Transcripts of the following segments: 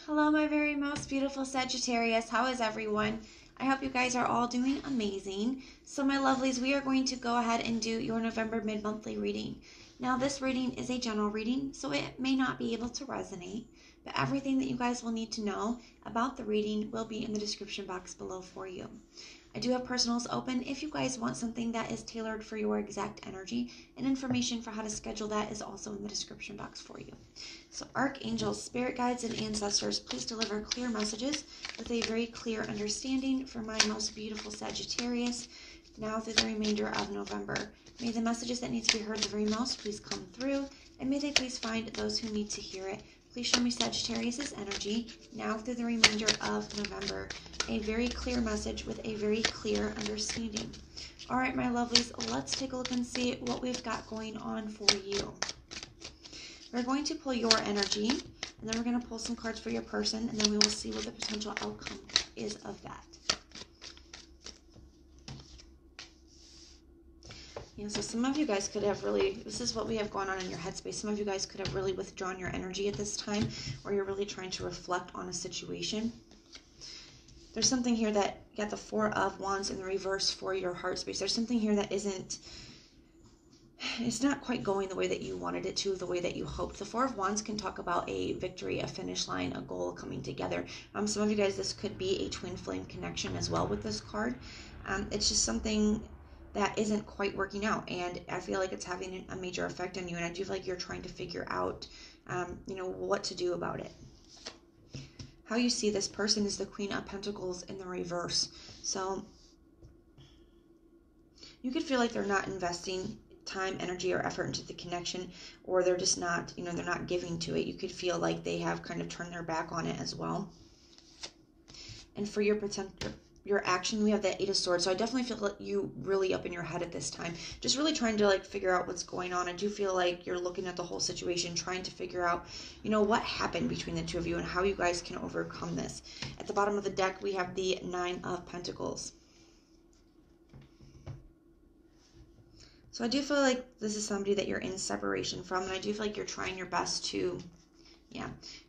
Hello, my very most beautiful Sagittarius. How is everyone? I hope you guys are all doing amazing. So, my lovelies, we are going to go ahead and do your November mid-monthly reading. Now, this reading is a general reading, so it may not be able to resonate, but everything that you guys will need to know about the reading will be in the description box below for you. I do have personals open if you guys want something that is tailored for your exact energy, and information for how to schedule that is also in the description box for you. So archangels, spirit guides, and ancestors, please deliver clear messages with a very clear understanding for my most beautiful Sagittarius now through the remainder of November. May the messages that need to be heard the very most please come through, and may they please find those who need to hear it. Please show me Sagittarius's energy now through the remainder of November. A very clear message with a very clear understanding. All right, my lovelies, let's take a look and see what we've got going on for you. We're going to pull your energy, and then we're going to pull some cards for your person, and then we will see what the potential outcome is of that. Yeah, so some of you guys could have really, this is what we have going on in your headspace. Some of you guys could have really withdrawn your energy at this time, or you're really trying to reflect on a situation. There's something here that you got the Four of Wands in the reverse for your heart space. There's something here that it's not quite going the way that you wanted it to, the way that you hoped. The Four of Wands can talk about a victory, a finish line, a goal coming together. Some of you guys, this could be a twin flame connection as well with this card. It's just something that isn't quite working out, and I feel like it's having a major effect on you, and I do feel like you're trying to figure out, what to do about it. How you see this person is the Queen of Pentacles in the reverse. So you could feel like they're not investing time, energy, or effort into the connection, or they're just not, they're not giving to it. You could feel like they have kind of turned their back on it as well. And for your action, we have that Eight of Swords. So I definitely feel like you really up in your head at this time, just really trying to figure out what's going on. I do feel like you're looking at the whole situation, trying to figure out, what happened between the two of you and how you guys can overcome this. At the bottom of the deck, we have the Nine of Pentacles. So I do feel like this is somebody that you're in separation from, and I do feel like you're trying your best to,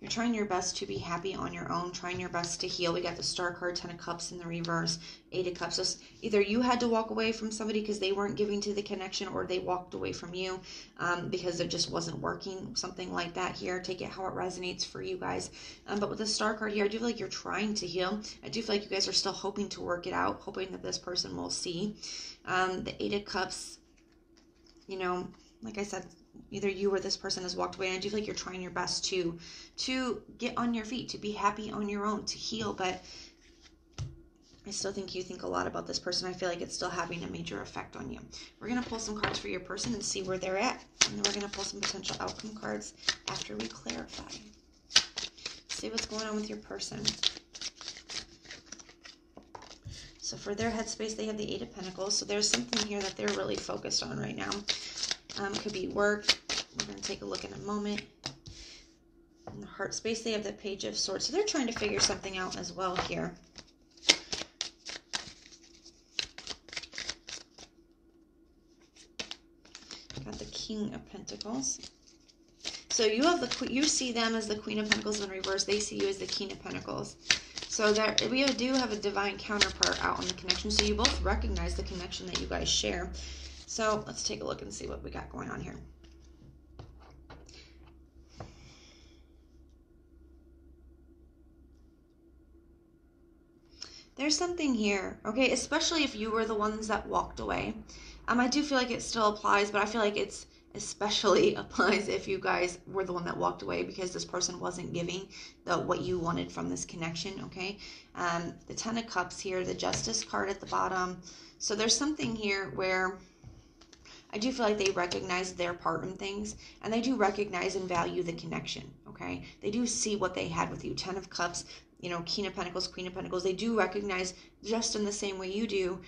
you're trying your best to be happy on your own, trying your best to heal. We got the Star card, Ten of Cups in the reverse, Eight of Cups. So either you had to walk away from somebody because they weren't giving to the connection, or they walked away from you because it just wasn't working, something like that here. Take it how it resonates for you guys. But with the Star card here, I do feel like you're trying to heal. I do feel like you guys are still hoping to work it out, hoping that this person will see. The Eight of Cups, like I said, either you or this person has walked away, and I do feel like you're trying your best to get on your feet, to be happy on your own, to heal, but I still think you think a lot about this person. I feel like it's still having a major effect on you. We're going to pull some cards for your person and see where they're at, and then we're going to pull some potential outcome cards after we clarify. See what's going on with your person. So for their headspace, they have the Eight of Pentacles. So there's something here that they're really focused on right now. It could be work. We're going to take a look in a moment. In the heart space, they have the Page of Swords. So they're trying to figure something out as well here. Got the King of Pentacles. So you see them as the Queen of Pentacles in reverse. They see you as the King of Pentacles. So there, we do have a divine counterpart out on the connection. So you both recognize the connection that you guys share. So let's take a look and see what we got going on here. There's something here, okay? Especially if you were the ones that walked away. I do feel like it still applies, but I feel like it's especially applies if you guys were the one that walked away because this person wasn't giving what you wanted from this connection, okay? The Ten of Cups here, the Justice card at the bottom. So there's something here where I do feel like they recognize their part in things, and they do recognize and value the connection, okay? They do see what they had with you. Ten of Cups, King of Pentacles, Queen of Pentacles. They do recognize, just in the same way you do,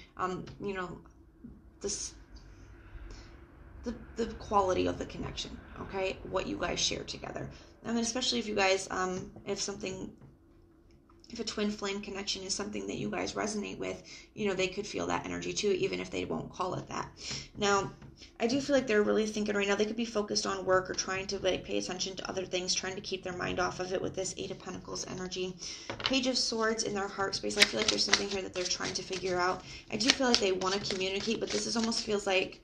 the quality of the connection, okay? What you guys share together. And especially if you guys, if something if a twin flame connection is something that you guys resonate with, you know, they could feel that energy too, even if they won't call it that. Now, I do feel like they're really thinking right now, they could be focused on work or trying to like pay attention to other things, trying to keep their mind off of it with this Eight of Pentacles energy. Page of Swords in their heart space. I feel like there's something here that they're trying to figure out. I do feel like they want to communicate, but this is almost feels like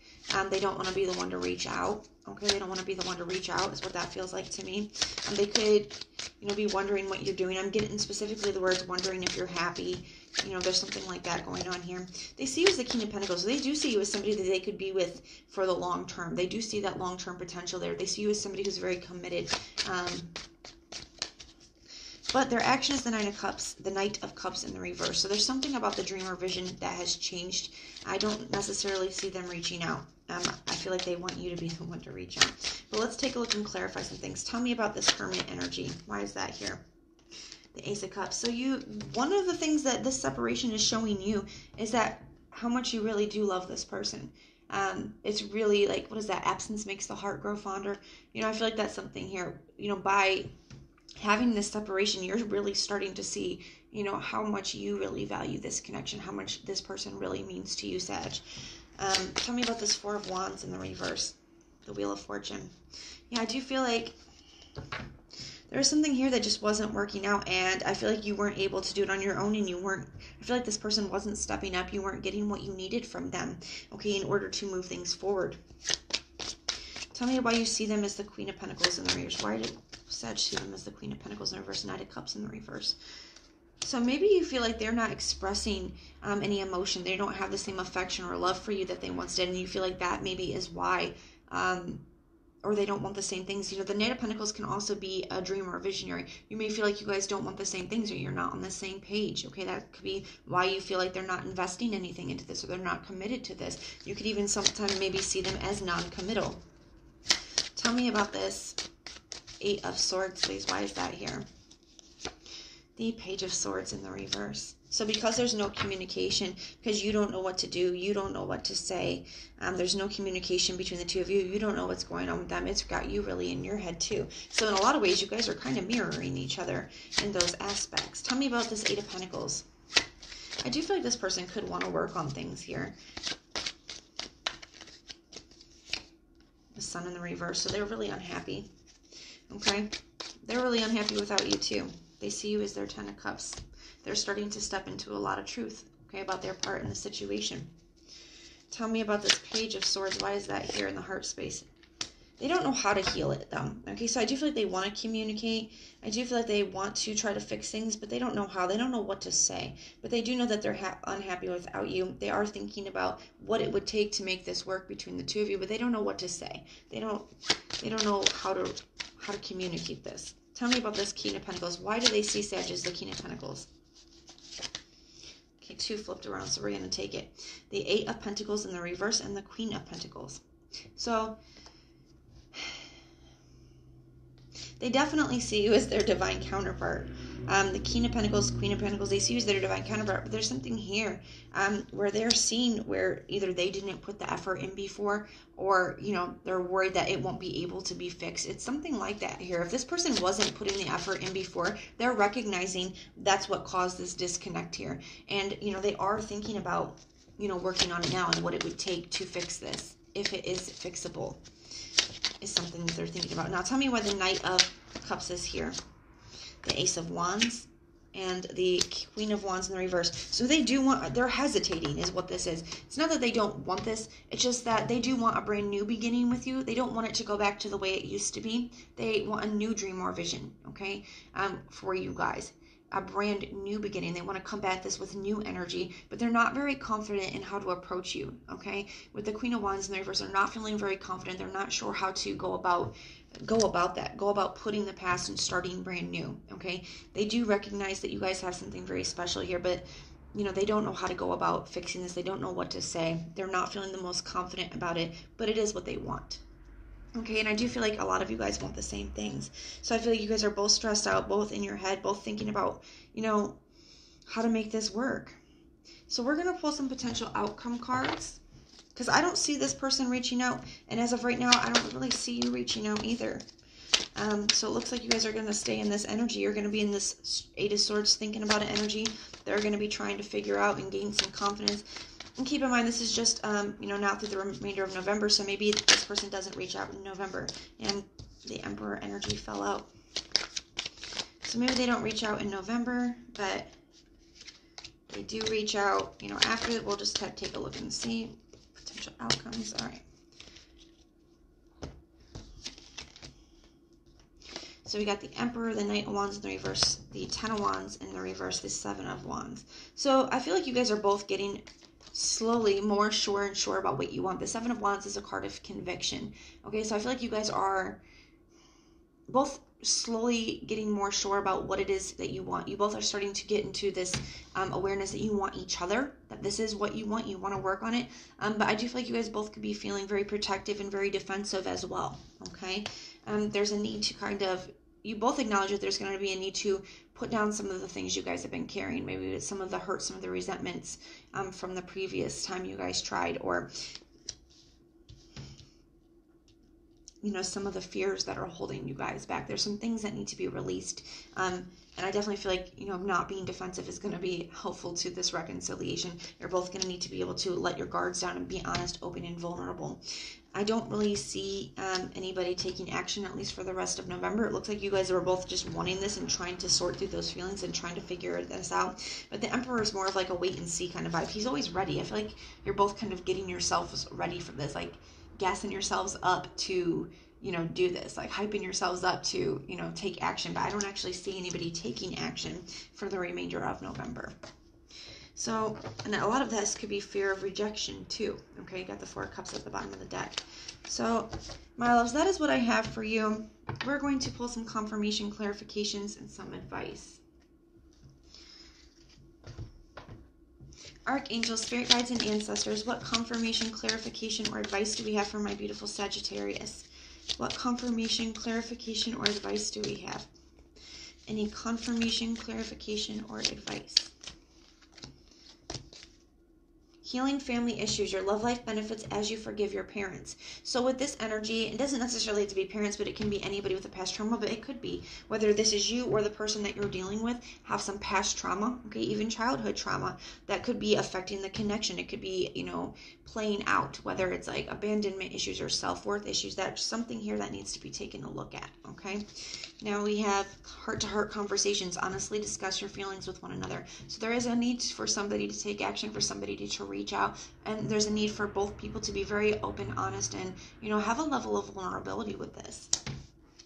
they don't want to be the one to reach out. Okay, they don't want to be the one to reach out is what that feels like to me. They could, you know, be wondering what you're doing. I'm getting specifically the words wondering if you're happy. You know, there's something like that going on here. They see you as the King of Pentacles. So they do see you as somebody that they could be with for the long term. They do see that long-term potential there. They see you as somebody who's very committed. But their action is the Knight of Cups in the reverse. So there's something about the dream or vision that has changed. I don't necessarily see them reaching out. I feel like they want you to be the one to reach out. But let's take a look and clarify some things. Tell me about this Hermit energy. Why is that here? The Ace of Cups. So one of the things that this separation is showing you is that how much you really do love this person. It's really like, what is that? Absence makes the heart grow fonder. You know, I feel like that's something here. You know, by having this separation, you're really starting to see, you know, how much you really value this connection, how much this person really means to you, Sag. Tell me about this Four of Wands in the reverse, the Wheel of Fortune. Yeah, I do feel like there's something here that just wasn't working out, and I feel like you weren't able to do it on your own, and I feel like this person wasn't stepping up. You weren't getting what you needed from them, okay, in order to move things forward. Tell me why you see them as the Queen of Pentacles in the reverse. Why did Sag see them as the Queen of Pentacles in the reverse, Knight of Cups in the reverse? So maybe you feel like they're not expressing any emotion. They don't have the same affection or love for you that they once did, and you feel like that maybe is why, or they don't want the same things. You know, the Knight of Pentacles can also be a dreamer or a visionary. You may feel like you guys don't want the same things, or you're not on the same page. Okay, that could be why you feel like they're not investing anything into this, or they're not committed to this. You could even sometimes maybe see them as non-committal. Tell me about this Eight of Swords, please. Why is that here? The Page of Swords in the reverse. So because there's no communication, because you don't know what to do, you don't know what to say, there's no communication between the two of you, you don't know what's going on with them, it's got you really in your head too. So in a lot of ways, you guys are kind of mirroring each other in those aspects. Tell me about this Eight of Pentacles. I do feel like this person could want to work on things here. The Sun in the reverse, so they're really unhappy. Okay? They're really unhappy without you too. They see you as their Ten of Cups. They're starting to step into a lot of truth, okay, about their part in the situation. Tell me about this Page of Swords. Why is that here in the heart space? They don't know how to heal it, though. Okay, so I do feel like they want to communicate. I do feel like they want to try to fix things, but they don't know how. They don't know what to say. But they do know that they're unhappy without you. They are thinking about what it would take to make this work between the two of you, but they don't know what to say. They don't know how to communicate this. Tell me about this King of Pentacles. Why do they see Sag as the King of Pentacles? Okay, two flipped around, so we're going to take it. The Eight of Pentacles in the reverse and the Queen of Pentacles. So they definitely see you as their divine counterpart. The King of Pentacles, Queen of Pentacles, they see you as their divine counterpart. But there's something here where they're seeing where either they didn't put the effort in before, or, you know, they're worried that it won't be able to be fixed. It's something like that here. If this person wasn't putting the effort in before, they're recognizing that's what caused this disconnect here. And, you know, they are thinking about, you know, working on it now and what it would take to fix this, if it is fixable, is something that they're thinking about. Now, tell me why the Knight of Cups is here. The Ace of Wands and the Queen of Wands in the reverse. So they do want, they're hesitating is what this is. It's not that they don't want this. It's just that they do want a brand new beginning with you. They don't want it to go back to the way it used to be. They want a new dream or vision, okay, for you guys. A brand new beginning. They want to combat this with new energy, but they're not very confident in how to approach you, okay? With the Queen of Wands in the reverse, they're not feeling very confident. They're not sure how to go about putting the past and starting brand new, okay? They do recognize that you guys have something very special here, but, you know, they don't know how to go about fixing this. They don't know what to say. They're not feeling the most confident about it, but it is what they want. Okay, and I do feel like a lot of you guys want the same things. So I feel like you guys are both stressed out, both in your head, both thinking about, you know, how to make this work. So we're going to pull some potential outcome cards, because I don't see this person reaching out. And as of right now, I don't really see you reaching out either. So it looks like you guys are going to stay in this energy. You're going to be in this Eight of Swords thinking about an energy. They're going to be trying to figure out and gain some confidence. And keep in mind, this is just, you know, not through the remainder of November. So maybe this person doesn't reach out in November. And the Emperor energy fell out. So maybe they don't reach out in November, but they do reach out, you know, after. We'll just take a look and see potential outcomes. All right. So we got the Emperor, the Knight of Wands in the reverse, the Ten of Wands in the reverse, the Seven of Wands. So I feel like you guys are both getting slowly more sure and sure about what you want. The Seven of Wands is a card of conviction. Okay, so I feel like you guys are both slowly getting more sure about what it is that you want. You both are starting to get into this awareness that you want each other, that this is what you want to work on it. But I do feel like you guys both could be feeling very protective and very defensive as well. Okay, there's a need to kind of, you both acknowledge that there's going to be a need to put down some of the things you guys have been carrying. Maybe it's some of the hurt, some of the resentments from the previous time you guys tried, or, you know, some of the fears that are holding you guys back. There's some things that need to be released. And I definitely feel like, you know, not being defensive is going to be helpful to this reconciliation. You're both going to need to be able to let your guards down and be honest, open, and vulnerable. I don't really see anybody taking action, at least for the rest of November. It looks like you guys are both just wanting this and trying to sort through those feelings and trying to figure this out. But the Emperor is more of like a wait and see kind of vibe. He's always ready. I feel like you're both kind of getting yourselves ready for this, like gassing yourselves up to, you know, do this, like hyping yourselves up to, you know, take action. But I don't actually see anybody taking action for the remainder of November. So, and a lot of this could be fear of rejection too. Okay, you got the Four of Cups at the bottom of the deck. So, my loves, that is what I have for you. We're going to pull some confirmation, clarifications, and some advice. Archangels, spirit guides, and ancestors, what confirmation, clarification, or advice do we have for my beautiful Sagittarius? What confirmation, clarification, or advice do we have? Any confirmation, clarification, or advice? Healing family issues. Your love life benefits as you forgive your parents. So with this energy, it doesn't necessarily have to be parents, but it can be anybody with a past trauma, but it could be whether this is you or the person that you're dealing with have some past trauma, okay, even childhood trauma that could be affecting the connection. It could be, you know, playing out, whether it's like abandonment issues or self-worth issues. That's something here that needs to be taken a look at, okay? Now we have heart-to-heart conversations. Honestly discuss your feelings with one another. So there is a need for somebody to take action, for somebody to reach out, and there's a need for both people to be very open, honest, and, you know, have a level of vulnerability with this.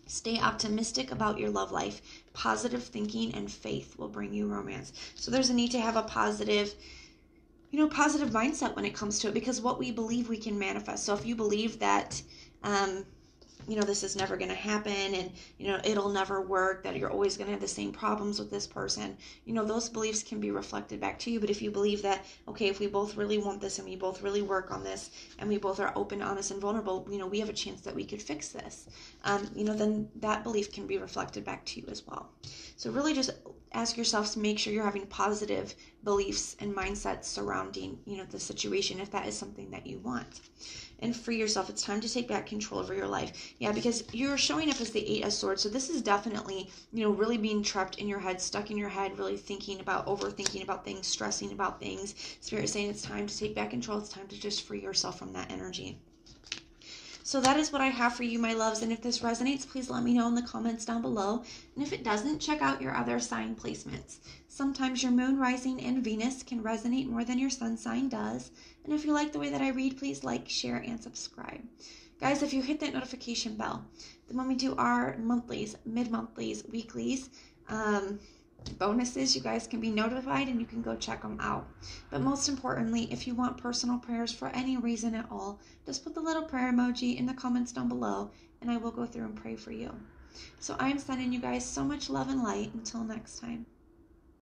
Stay optimistic about your love life. Positive thinking and faith will bring you romance. So there's a need to have a positive, you know, positive mindset when it comes to it, because what we believe we can manifest. So if you believe that, you know, this is never going to happen, and, you know, it'll never work, that you're always going to have the same problems with this person, you know, those beliefs can be reflected back to you. But if you believe that, okay, if we both really want this and we both really work on this and we both are open, honest, and vulnerable, you know, we have a chance that we could fix this, you know, then that belief can be reflected back to you as well. So really just ask yourself to make sure you're having positive beliefs and mindsets surrounding, you know, the situation, if that is something that you want. And free yourself. It's time to take back control over your life. Yeah, because you're showing up as the Eight of Swords. So this is definitely, you know, really being trapped in your head, stuck in your head, really thinking about, overthinking about things, stressing about things. Spirit is saying it's time to take back control. It's time to just free yourself from that energy. So that is what I have for you, my loves. And if this resonates, please let me know in the comments down below. And if it doesn't, check out your other sign placements. Sometimes your moon, rising, and Venus can resonate more than your sun sign does. And if you like the way that I read, please like, share, and subscribe. Guys, if you hit that notification bell, then when we do our monthlies, mid-monthlies, weeklies, bonuses, you guys can be notified and you can go check them out. But most importantly, if you want personal prayers for any reason at all, just put the little prayer emoji in the comments down below and I will go through and pray for you. So I am sending you guys so much love and light. Until next time.